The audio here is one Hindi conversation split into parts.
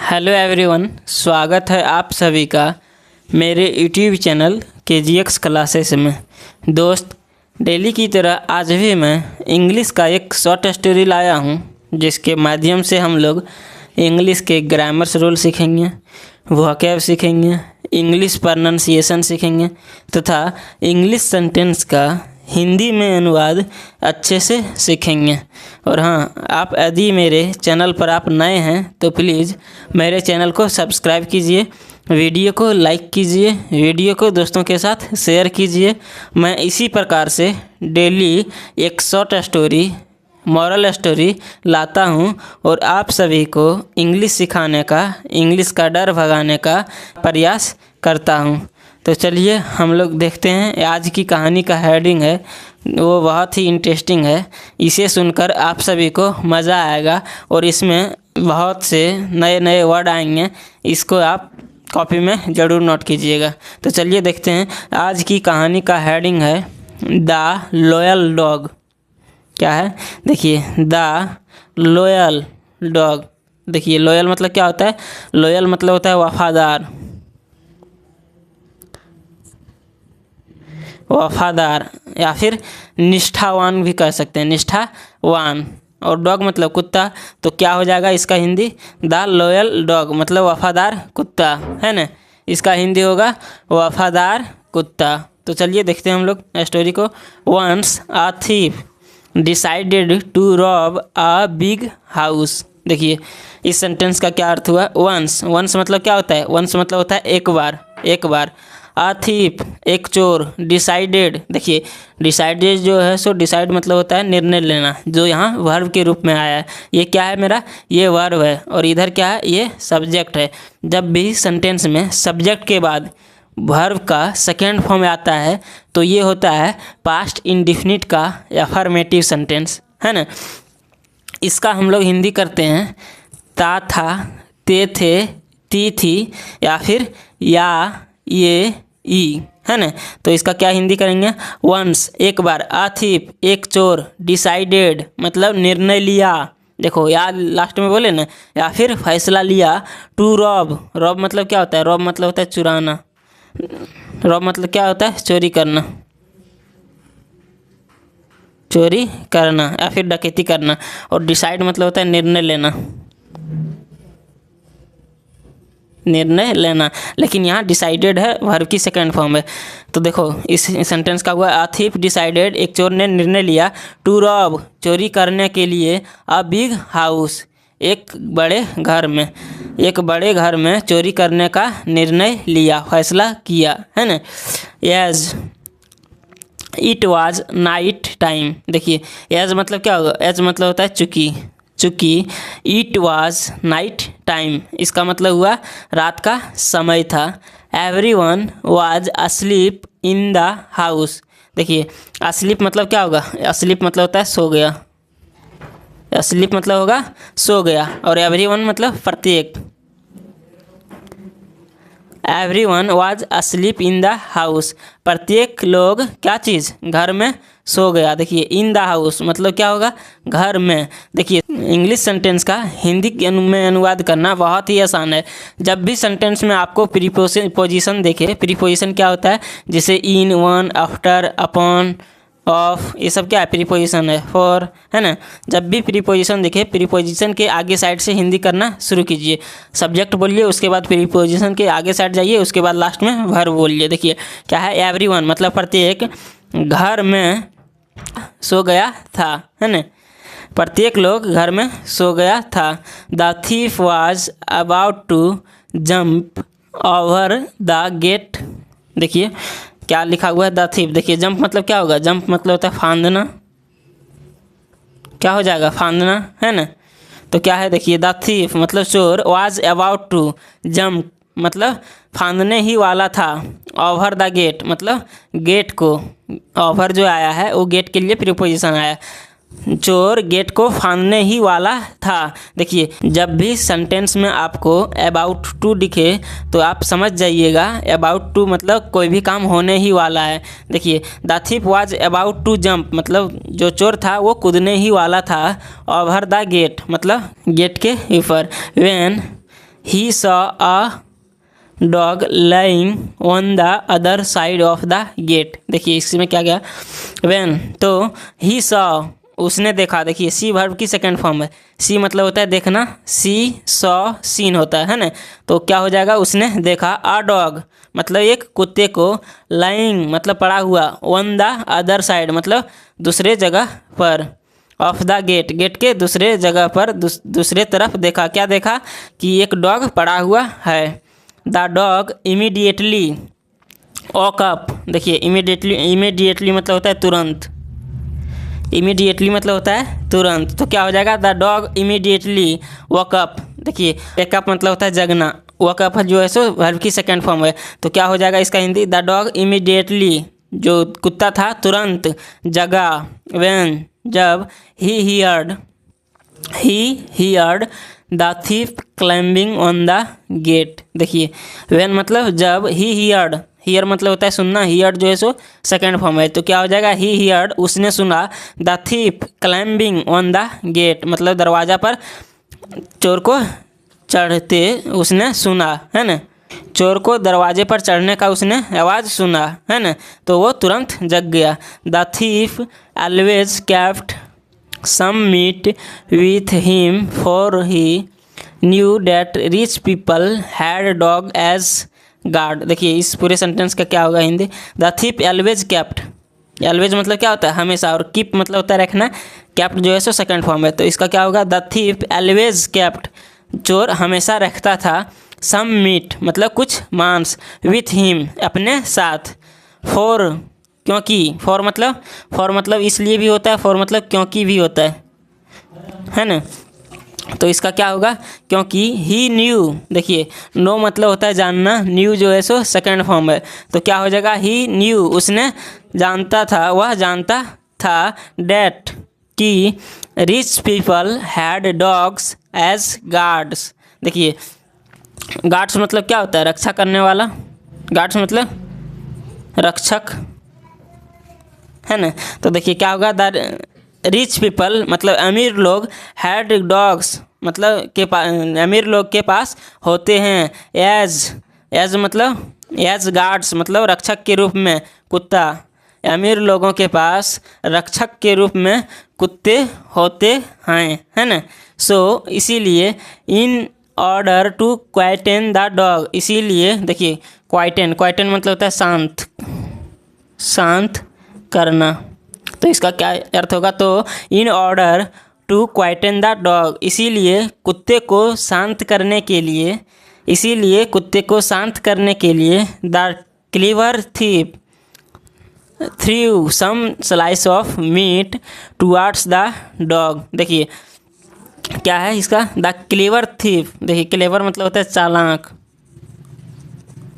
हेलो एवरीवन, स्वागत है आप सभी का मेरे यूट्यूब चैनल KGX क्लासेस में। दोस्त, डेली की तरह आज भी मैं इंग्लिश का एक शॉर्ट स्टोरी लाया हूँ, जिसके माध्यम से हम लोग इंग्लिश के ग्रामर्स रूल सीखेंगे, वोकैब सीखेंगे, इंग्लिश प्रोनाउंसिएशन सीखेंगे तथा इंग्लिश सेंटेंस का हिंदी में अनुवाद अच्छे से सीखेंगे। और हाँ, आप यदि मेरे चैनल पर आप नए हैं तो प्लीज़ मेरे चैनल को सब्सक्राइब कीजिए, वीडियो को लाइक कीजिए, वीडियो को दोस्तों के साथ शेयर कीजिए। मैं इसी प्रकार से डेली एक शॉर्ट स्टोरी, मॉरल स्टोरी लाता हूँ और आप सभी को इंग्लिश सिखाने का, इंग्लिश का डर भगाने का प्रयास करता हूँ। तो चलिए हम लोग देखते हैं। आज की कहानी का हेडिंग है, वो बहुत ही इंटरेस्टिंग है। इसे सुनकर आप सभी को मज़ा आएगा और इसमें बहुत से नए नए वर्ड आएंगे। इसको आप कॉपी में ज़रूर नोट कीजिएगा। तो चलिए देखते हैं। आज की कहानी का हेडिंग है द लॉयल डॉग। क्या है? देखिए, द लॉयल डॉग। देखिए, लॉयल मतलब क्या होता है? लॉयल मतलब होता है वफादार, वफादार या फिर निष्ठावान भी कह सकते हैं, निष्ठावान। और डॉग मतलब कुत्ता, तो क्या हो जाएगा इसका हिंदी? द लॉयल डॉग मतलब वफादार कुत्ता, है ना। इसका हिंदी होगा वफादार कुत्ता। तो चलिए देखते हैं हम लोग स्टोरी को। Once a thief decided to rob a big house. देखिए, इस सेंटेंस का क्या अर्थ हुआ? वंस, वंस मतलब क्या होता है? वंस मतलब होता है एक बार, एक बार। अ थीफ एक चोर। डिसाइडेड, देखिए डिसाइडेड जो है सो डिसाइड मतलब होता है निर्णय लेना, जो यहाँ वर्ब के रूप में आया है। ये क्या है मेरा? ये वर्ब है। और इधर क्या है? ये सब्जेक्ट है। जब भी सेंटेंस में सब्जेक्ट के बाद वर्ब का सेकेंड फॉर्म आता है तो ये होता है पास्ट इंडेफिनिट का अफर्मेटिव सेंटेंस, है ना। इसका हम लोग हिंदी करते हैं ता था, ते थे, ती थी या फिर या, ये, ई, है ना। तो इसका क्या हिंदी करेंगे? वंस एक बार, अ थीफ एक चोर, डिसाइडेड मतलब निर्णय लिया, देखो या लास्ट में बोले ना, या फिर फैसला लिया। टू रॉब, रॉब मतलब क्या होता है? रॉब मतलब होता है चुराना। रॉब मतलब क्या होता है? चोरी करना, चोरी करना या फिर डकैती करना। और डिसाइड मतलब होता है निर्णय लेना, निर्णय लेना। लेकिन यहाँ डिसाइडेड है, वर्ब की सेकंड फॉर्म है। तो देखो इस सेंटेंस का हुआ अ थीफ डिसाइडेड, एक चोर ने निर्णय लिया, टू रॉब चोरी करने के लिए, अ बिग हाउस एक बड़े घर में, एक बड़े घर में चोरी करने का निर्णय लिया, फैसला किया, है ना। As it was night time. देखिए, एज मतलब क्या होगा? एज मतलब होता है चूँकि, चूँकि इट वाज नाइट टाइम इसका मतलब हुआ रात का समय था। Everyone was asleep in the house. देखिए, अस्लीप मतलब क्या होगा? अस्लीप मतलब होता है सो गया, अस्लीप मतलब होगा सो गया। और एवरीवन मतलब प्रत्येक, everyone was asleep in the house प्रत्येक लोग क्या चीज़? घर में सो गया। देखिए, इन द हाउस मतलब क्या होगा? घर में। देखिए, इंग्लिश सेंटेंस का हिंदी में अनुवाद करना बहुत ही आसान है। जब भी सेंटेंस में आपको प्रीपोजिशन देखे, प्रीपोजिशन क्या होता है? जैसे इन, वन, आफ्टर, अपॉन, ऑफ, ये सब क्या है? प्रीपोजिशन है। फॉर, है ना। जब भी प्रीपोजिशन देखे, प्रीपोजिशन के आगे साइड से हिंदी करना शुरू कीजिए। सब्जेक्ट बोलिए, उसके बाद प्रीपोजिशन के आगे साइड जाइए, उसके बाद लास्ट में वर्ब बोलिए। देखिए क्या है? एवरीवन मतलब प्रत्येक घर में सो गया था, है ना। प्रत्येक लोग घर में सो गया था। The thief was about to jump over the gate. देखिए क्या लिखा हुआ है? The thief. देखिए, जंप मतलब क्या होगा? जंप मतलब होता है फांदना। क्या हो जाएगा? फांदना, है ना। तो क्या है? देखिए, द थीफ मतलब चोर, वाज अबाउट टू जंप मतलब फांदने ही वाला था, ओवर द गेट मतलब गेट को, ओवर जो आया है वो गेट के लिए प्रीपोजिशन आया। चोर गेट को फांदने ही वाला था। देखिए, जब भी सेंटेंस में आपको अबाउट टू दिखे तो आप समझ जाइएगा अबाउट टू मतलब कोई भी काम होने ही वाला है। देखिए, the thief was about to jump मतलब जो चोर था वो कूदने ही वाला था, ओवर द गेट मतलब गेट के ऊपर। When he saw a dog lying on the other side of the gate. देखिए इसमें क्या गया, व्हेन, तो ही सॉ उसने देखा। देखिए सी वर्ब की सेकंड फॉर्म है। सी मतलब होता है देखना, सी सॉ सीन होता है ना। तो क्या हो जाएगा, उसने देखा अ डॉग मतलब एक कुत्ते को, लाइंग मतलब पड़ा हुआ, ऑन द अदर साइड मतलब दूसरे जगह पर, ऑफ द गेट गेट के दूसरे जगह पर, दूसरे तरफ देखा। क्या देखा कि एक डॉग पड़ा हुआ है। The dog immediately walk up. देखिए इमीडिएटली मतलब होता है तुरंत, इमीडिएटली मतलब होता है तुरंत। तो क्या हो जाएगा, the dog immediately walk up. देखिए वेकअप मतलब होता है जगना, वॉक अप जो है सो वर्ब की सेकंड फॉर्म है। तो क्या हो जाएगा इसका हिंदी, द डॉग इमीडिएटली, जो कुत्ता था तुरंत जगा, व्हेन जब, he heard the thief climbing on the gate. देखिए व्हेन मतलब जब, ही हियर्ड, हियर मतलब होता है सुनना, हियर्ड जो है सो सेकंड फॉर्म है। तो क्या हो जाएगा, ही हियर्ड उसने सुना, the thief climbing on the gate मतलब दरवाज़ा पर चोर को चढ़ते उसने सुना, है ना। चोर को दरवाजे पर चढ़ने का उसने आवाज़ सुना, है ना, तो वो तुरंत जग गया। The thief always kept some meat with him for he knew that rich people had dog as guard. देखिए इस पूरे सेंटेंस का क्या होगा Hindi, the thief always kept. Always मतलब क्या होता है हमेशा, और कीप मतलब होता है रखना, कैप्ट जो है सो सेकंड फॉर्म है। तो इसका क्या होगा, द थीप एलवेज कैप्ट, चोर हमेशा रखता था, सम मीट मतलब कुछ मांस, विथ हिम अपने साथ, फॉर क्योंकि, फॉर मतलब इसलिए भी होता है, फॉर मतलब क्योंकि भी होता है ना। तो इसका क्या होगा, क्योंकि ही न्यू। देखिए नो मतलब होता है जानना, न्यू जो है सो सेकंड फॉर्म है। तो क्या हो जाएगा, ही न्यू उसने जानता था, वह जानता था, डैट कि rich people had dogs as guards. देखिए गार्ड्स मतलब क्या होता है, रक्षा करने वाला, गार्ड्स मतलब रक्षक, है ना। तो देखिए क्या होगा, द रिच पीपल मतलब अमीर लोग, हैड डॉग्स मतलब के पास, अमीर लोग के पास होते हैं, एज मतलब एज गार्ड्स मतलब रक्षक के रूप में, कुत्ता, अमीर लोगों के पास रक्षक के रूप में कुत्ते होते हैं, है ना। सो इसीलिए in order to quieten the dog, इसीलिए देखिए क्वाइटन मतलब होता है शांत करना। तो इसका क्या अर्थ होगा, तो in order to quieten the dog, इसीलिए कुत्ते को शांत करने के लिए, the clever thief threw some slice of meat towards the dog. देखिए क्या है इसका, द क्लीवर थीफ। देखिए क्लेवर मतलब होता है चालाक,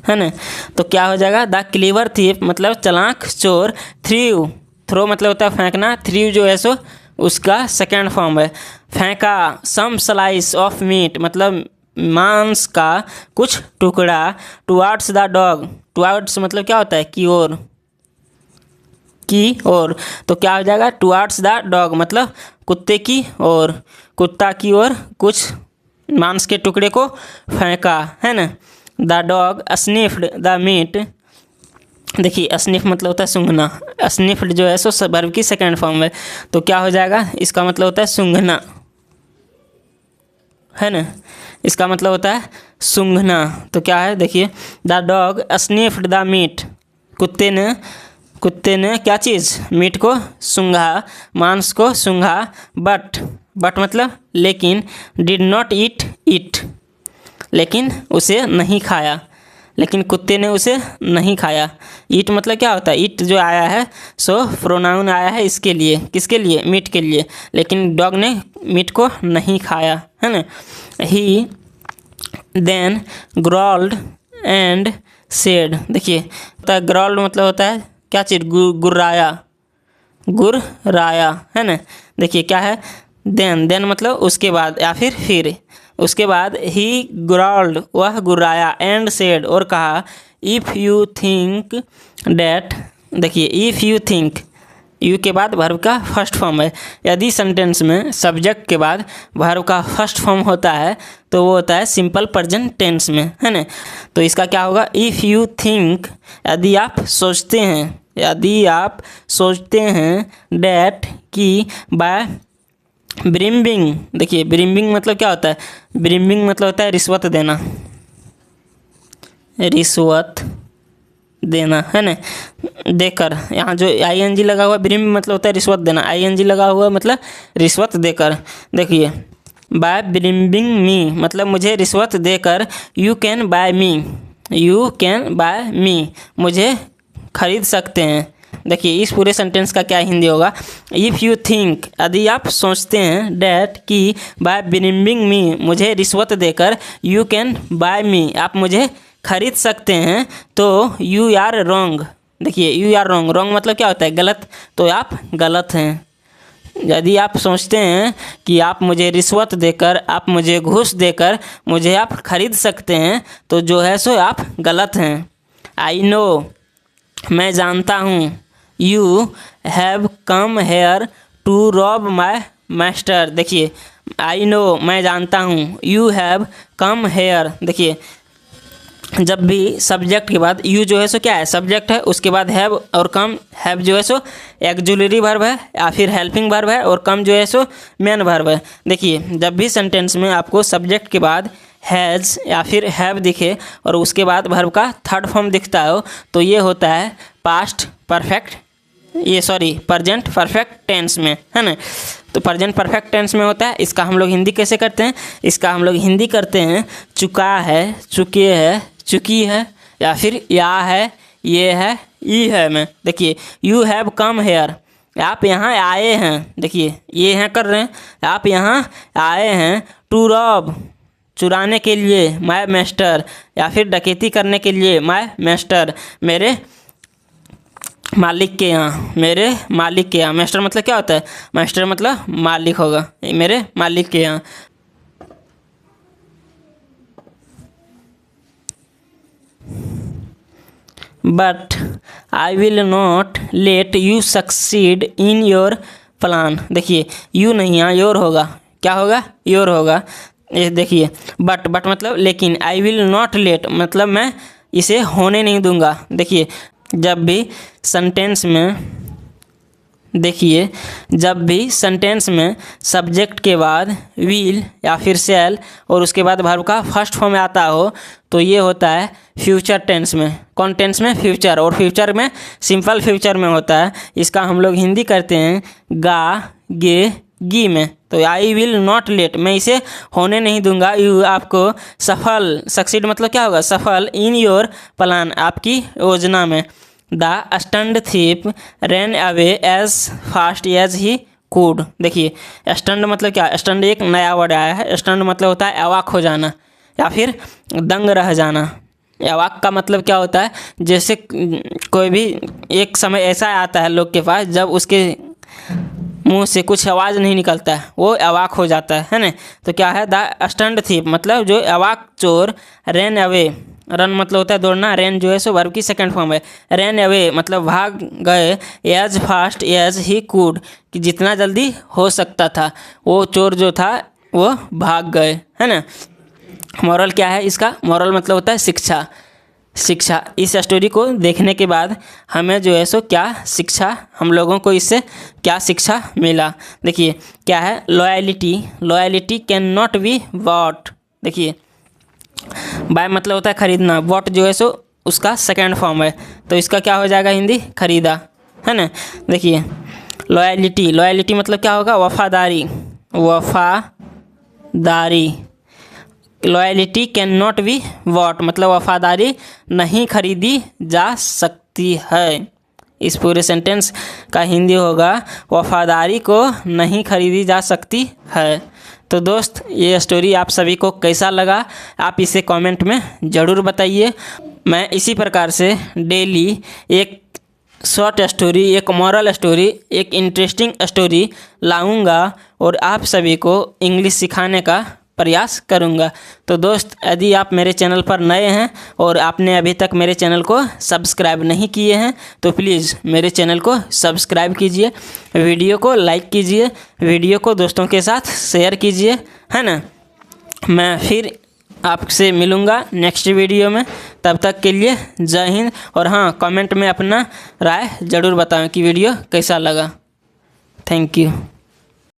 है ना। तो क्या हो जाएगा, द क्लीवर थीफ मतलब चालाक चोर, थ्रो मतलब होता है फेंकना, थ्रू जो है सो उसका सेकंड फॉर्म है, फेंका, सम स्लाइस ऑफ मीट मतलब मांस का कुछ टुकड़ा, टुवर्ड्स द डॉग, टुवर्ड्स मतलब क्या होता है की ओर, तो क्या हो जाएगा, टुवर्ड्स द डॉग मतलब कुत्ते की ओर, कुत्ता की ओर कुछ मांस के टुकड़े को फेंका, है ना। The dog sniffed the meat. देखिए स्निफ मतलब होता है सूंघना, स्निफ्ड जो है सो वर्ब की सेकंड फॉर्म है। तो क्या हो जाएगा, इसका मतलब होता है सूंघना, है ना, इसका मतलब होता है सूंघना। तो क्या है, देखिए the dog sniffed the meet, कुत्ते ने क्या चीज़, मीट को सूंघा, मांस को सूंघा, बट मतलब लेकिन, डिड नॉट ईट इट, लेकिन उसे नहीं खाया, लेकिन कुत्ते ने उसे नहीं खाया। ईट मतलब क्या होता है, ईट जो आया है सो प्रोनाउन आया है इसके लिए, किसके लिए, मीट के लिए, लेकिन डॉग ने मीट को नहीं खाया, है ना। ही देन ग्रॉल्ड एंड सेड। देखिए ग्रॉल्ड मतलब होता है क्या चीज़, गुर्राया, है ना। देखिए क्या है, देन मतलब उसके बाद या फिर उसके बाद, ही ग्रॉल्ड वह गुर्राया, एंड सेड और कहा, इफ़ यू थिंक डैट। देखिए इफ़ यू थिंक यू के बाद वर्ब का फर्स्ट फॉर्म है। यदि सेंटेंस में सब्जेक्ट के बाद वर्ब का फर्स्ट फॉर्म होता है तो वो होता है सिंपल प्रेजेंट टेंस में, है ना। तो इसका क्या होगा, इफ़ यू थिंक, यदि आप सोचते हैं, यदि आप सोचते हैं डैट कि बाय ब्रिम्बिंग, देखिए ब्रिम्बिंग मतलब क्या होता है, ब्रिम्बिंग मतलब होता है रिश्वत देना, रिश्वत देना, है ना। देकर, यहाँ जो ING लगा हुआ ब्रिम मतलब होता है रिश्वत देना, ING लगा हुआ मतलब रिश्वत देकर। देखिए बाय ब्रिम्बिंग मी मतलब मुझे रिश्वत देकर, you can buy me, you can buy me मुझे खरीद सकते हैं। देखिए इस पूरे सेंटेंस का क्या हिंदी होगा, इफ़ यू थिंक, यदि आप सोचते हैं डैट कि बाय ब्रिम्बिंग मी मुझे रिश्वत देकर, यू कैन बाय मी आप मुझे खरीद सकते हैं, तो यू आर रॉन्ग। देखिए यू आर रॉन्ग, रॉन्ग मतलब क्या होता है, गलत, तो आप गलत हैं। यदि आप सोचते हैं कि आप मुझे रिश्वत देकर, आप मुझे घूस देकर मुझे आप खरीद सकते हैं, तो जो है सो आप गलत हैं। आई नो, मैं जानता हूँ, you have come here to rob my master. देखिए आई नो मैं जानता हूँ, यू हैव कम हेयर, देखिए जब भी सब्जेक्ट के बाद यू जो है सो क्या है, सब्जेक्ट है, उसके बाद हैव और कम, हैव जो है सो एक्जुलरी वर्ब है या फिर हेल्पिंग वर्ब है, और कम जो है सो मेन वर्ब है। देखिए जब भी सेंटेंस में आपको सब्जेक्ट के बाद हैज़ या फिर हैव दिखे और उसके बाद वर्ब का थर्ड फॉर्म दिखता हो, तो ये होता है पास्ट परफेक्ट, ये सॉरी प्रेजेंट परफेक्ट टेंस में, है ना। तो प्रेजेंट परफेक्ट टेंस में होता है। इसका हम लोग हिंदी कैसे करते हैं, इसका हम लोग हिंदी करते हैं चुका है, चुके है, चुकी है, या फिर या है, ये है, ई है में। देखिए यू हैव कम हेयर, आप यहाँ आए हैं, देखिए ये हैं कर रहे हैं, आप यहाँ आए हैं टू रॉब चुराने के लिए, माय मास्टर, या फिर डकैती करने के लिए, माय मास्टर मेरे मालिक के यहाँ, मेरे मालिक के यहाँ। मास्टर मतलब क्या होता है, मास्टर मतलब मालिक होगा, मेरे मालिक के यहाँ। But I will not let you succeed in your plan. देखिए यू नहीं, यहाँ योर होगा, क्या होगा, योर होगा। ये देखिए बट मतलब लेकिन, आई विल नॉट लेट मतलब मैं इसे होने नहीं दूंगा। देखिए जब भी सेंटेंस में, देखिए जब भी सेंटेंस में सब्जेक्ट के बाद विल या फिर शैल और उसके बाद वर्ब का फर्स्ट फॉर्म आता हो, तो ये होता है फ्यूचर टेंस में। कौन टेंस में, फ्यूचर, और फ्यूचर में सिंपल फ्यूचर में होता है। इसका हम लोग हिंदी करते हैं गा, गे, गी में। तो आई विल नॉट लेट, मैं इसे होने नहीं दूंगा, यू आपको सफल, सक्सीड मतलब क्या होगा, सफल, इन योर प्लान आपकी योजना में। The stunned thief ran away as fast as he could. देखिए स्टन्ड मतलब क्या, स्टन्ड एक नया वर्ड आया है। स्टन्ड मतलब होता है अवाक हो जाना या फिर दंग रह जाना। अवाक का मतलब क्या होता है, जैसे कोई भी एक समय ऐसा आता है लोग के पास जब उसके मुंह से कुछ आवाज़ नहीं निकलता है, वो अवाक हो जाता है ना। तो क्या है, द स्टन्ड थीप मतलब जो अवाक चोर, रैन अवे, रन मतलब होता है दौड़ना, रैन जो है सो वर्ब की सेकंड फॉर्म है। रैन अवे मतलब भाग गए, एज फास्ट एज ही कूड कि जितना जल्दी हो सकता था वो चोर जो था वो भाग गए, है ना। मॉरल क्या है इसका, मॉरल मतलब होता है शिक्षा। शिक्षा, इस स्टोरी को देखने के बाद हमें जो है सो क्या शिक्षा, हम लोगों को इससे क्या शिक्षा मिला। देखिए क्या है, loyalty, loyalty can not be bought. देखिए बाय मतलब होता है खरीदना, बॉट जो है सो उसका सेकंड फॉर्म है, तो इसका क्या हो जाएगा हिंदी, खरीदा, है ना। देखिए लॉयलिटी, लॉयलिटी मतलब क्या होगा, वफादारी, वफादारी। Loyalty can not be bought मतलब वफादारी नहीं खरीदी जा सकती है। इस पूरे सेंटेंस का हिंदी होगा वफादारी को नहीं खरीदी जा सकती है। तो दोस्त ये स्टोरी आप सभी को कैसा लगा, आप इसे कमेंट में ज़रूर बताइए। मैं इसी प्रकार से डेली एक शॉर्ट स्टोरी, एक मॉरल स्टोरी, एक इंटरेस्टिंग स्टोरी लाऊंगा और आप सभी को इंग्लिश सिखाने का प्रयास करूँगा। तो दोस्त, यदि आप मेरे चैनल पर नए हैं और आपने अभी तक मेरे चैनल को सब्सक्राइब नहीं किए हैं तो प्लीज़ मेरे चैनल को सब्सक्राइब कीजिए, वीडियो को लाइक कीजिए, वीडियो को दोस्तों के साथ शेयर कीजिए, है ना। मैं फिर आपसे मिलूँगा नेक्स्ट वीडियो में। तब तक के लिए जय हिंद। और हाँ, कमेंट में अपना राय ज़रूर बताएं कि वीडियो कैसा लगा। Thank you.